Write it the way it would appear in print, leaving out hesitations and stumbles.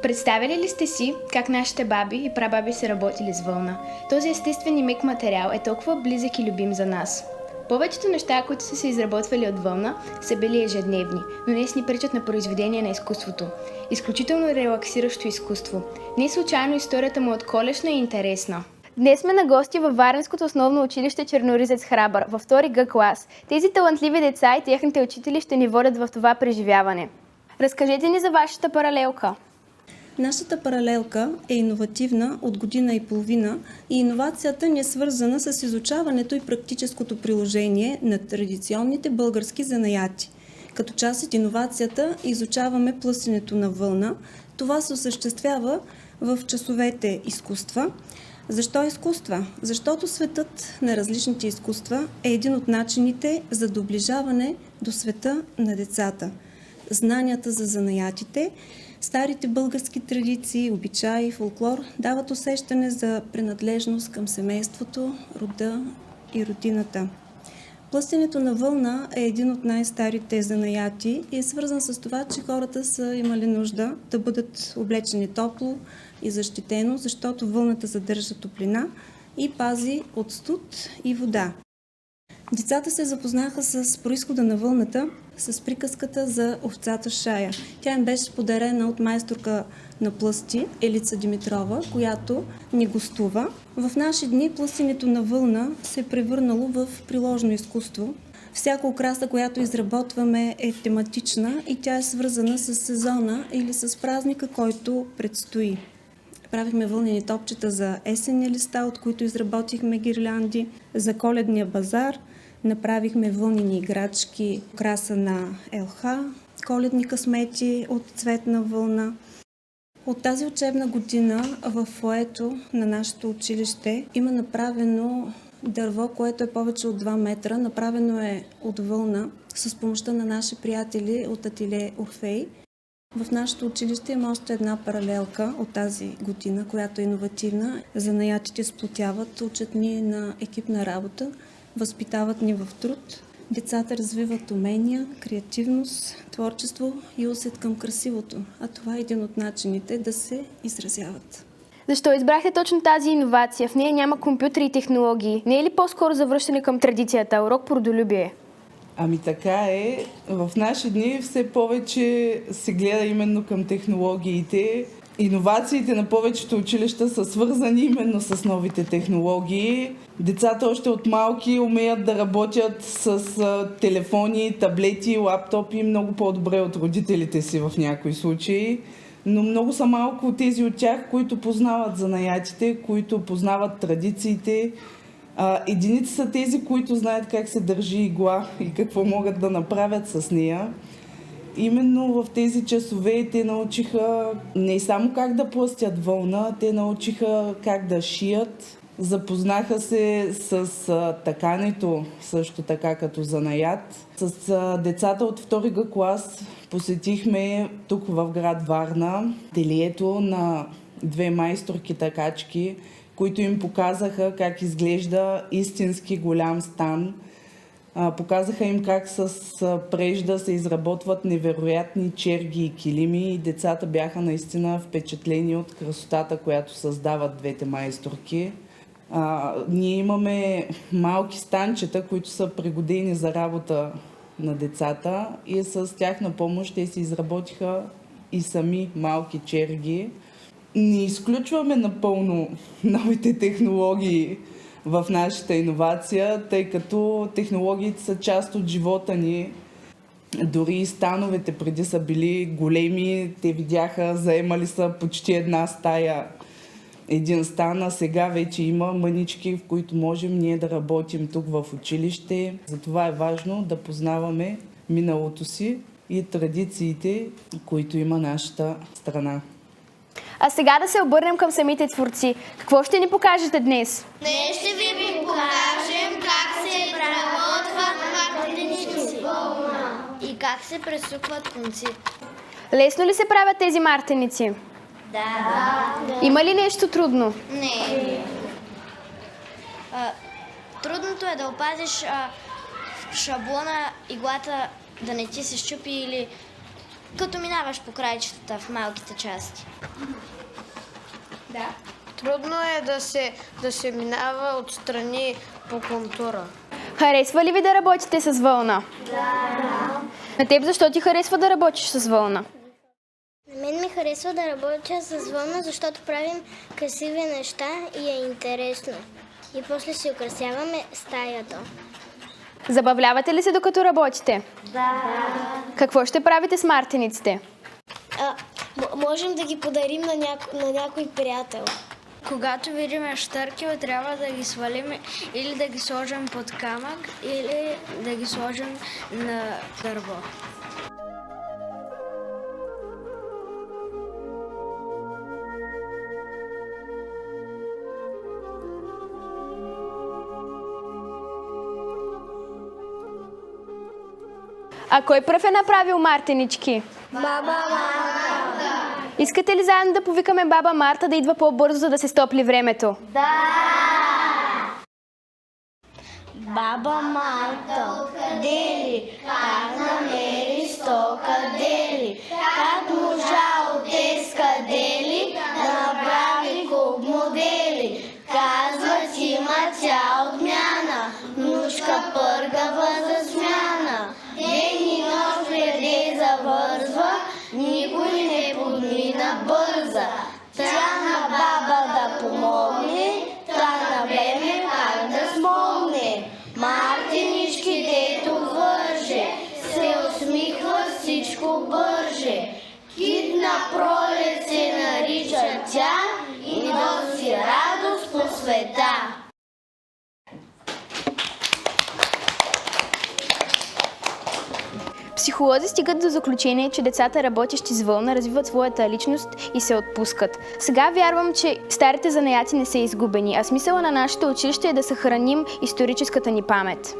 Представили ли сте си как нашите баби и прабаби са работили с вълна? Този естествен и мек материал е толкова близък и любим за нас. Повечето неща, които са се изработвали от вълна, са били ежедневни, но днес ни пречат на произведение на изкуството. Изключително релаксиращо изкуство. Не случайно историята му е отколешна и интересна. Днес сме на гости във Варненското основно училище Черноризец Храбър, във 2 Г клас. Тези талантливи деца и техните учители ще ни водят в това преживяване. Разкажете ни за вашата паралелка. Нашата паралелка е иновативна от година и половина и иновацията ни е свързана с изучаването и практическото приложение на традиционните български занаяти. Като част от иновацията изучаваме плъсенето на вълна. Това се осъществява в часовете изкуства. Защо изкуства? Защото светът на различните изкуства е един от начините за доближаване до света на децата. Знанията за занаятите, старите български традиции, обичаи и фолклор дават усещане за принадлежност към семейството, рода и родината. Плъстенето на вълна е един от най-старите занаяти и е свързан с това, че хората са имали нужда да бъдат облечени топло и защитено, защото вълната задържа топлина и пази от студ и вода. Децата се запознаха с произхода на вълната, с приказката за овцата Шая. Тя им беше подарена от майсторка на плъсти Елица Димитрова, която ни гостува. В наши дни плъстенето на вълна се е превърнало в приложно изкуство. Всяка украса, която изработваме, е тематична и тя е свързана с сезона или с празника, който предстои. Правихме вълнени топчета за есенни листа, от които изработихме гирлянди, за коледния базар. Направихме вълнени играчки, украса на елха, коледни късмети от цветна вълна. От тази учебна година в фоето на нашето училище има направено дърво, което е повече от 2 метра. Направено е от вълна с помощта на наши приятели от ателие Орфей. В нашето училище има още една паралелка от тази година, която е иновативна. Занаятите сплотяват, учат ни на екипна работа, възпитават ни в труд. Децата развиват умения, креативност, творчество и усет към красивото, а това е един от начините да се изразяват. Защо избрахте точно тази иновация? В нея няма компютри и технологии. Не е ли по-скоро завръщане към традицията, урок по родолюбие? Ами така е. В наши дни все повече се гледа именно към технологиите. Иновациите на повечето училища са свързани именно с новите технологии. Децата още от малки умеят да работят с телефони, таблети, лаптопи много по-добре от родителите си в някои случаи. Но много са малко тези от тях, които познават занаятите, които познават традициите. Единици са тези, които знаят как се държи игла и какво могат да направят с нея. Именно в тези часове те научиха не само как да плъстят вълна, те научиха как да шият. Запознаха се с такането, също така като занаят. С децата от 2 Г клас посетихме тук в град Варна ателието на 2 майсторки такачки, които им показаха как изглежда истински голям стан. Показаха им как с прежда се изработват невероятни черги и килими и децата бяха наистина впечатлени от красотата, която създават двете майсторки. Ние имаме малки станчета, които са пригодени за работа на децата и с тяхна помощ те си изработиха и сами малки черги. Не изключваме напълно новите технологии в нашата иновация, тъй като технологиите са част от живота ни. Дори и становете преди са били големи, те видяха, заемали са почти една стая, един стан, а сега вече има мънички, в които можем ние да работим тук в училище. Затова е важно да познаваме миналото си и традициите, които има нашата страна. А сега да се обърнем към самите творци. Какво ще ни покажете днес? Днес ще ви покажем как се преработва мартеници и как се пресукват конци. Лесно ли се правят тези мартеници? Да. Има ли нещо трудно? Не. Трудното е да опазиш в шаблона иглата да не ти се счупи или като минаваш по краищата в малките части. Да. Трудно е да се минава отстрани по контура. Харесва ли ви да работите с вълна? Да. На теб защо ти харесва да работиш с вълна? На мен ми харесва да работя с вълна, защото правим красиви неща и е интересно. И после си украсяваме стаята. Забавлявате ли се докато работите? Да. Какво ще правите с мартениците? Можем да ги подарим на някой приятел. Когато видим щъркива, трябва да ги свалим или да ги сложим под камък, или да ги сложим на дърво. А кой пръв е направил мартенички? Баба Марта. Искате ли заедно да повикаме баба Марта да идва по-бързо, за да се стопли времето? Баба Марта, откъде ли? Как намери 100 къде ли? Как можа от къде ли? Направи куп модели. Казва, че има тя отмяна, внушка пъргава за смяна. Ден и нощ преди завързва, никой не подмина бърза. Тя на баба да помогне, та на време как да смогне. Мартенички дето върже, се усмихва всичко бърже. Кит на пролет се нарича тя и носи радост по света. Психолози стигат до заключение, че децата, работещи с вълна, развиват своята личност и се отпускат. Сега вярвам, че старите занаяти не са изгубени, а смисъла на нашето училище е да съхраним историческата ни памет.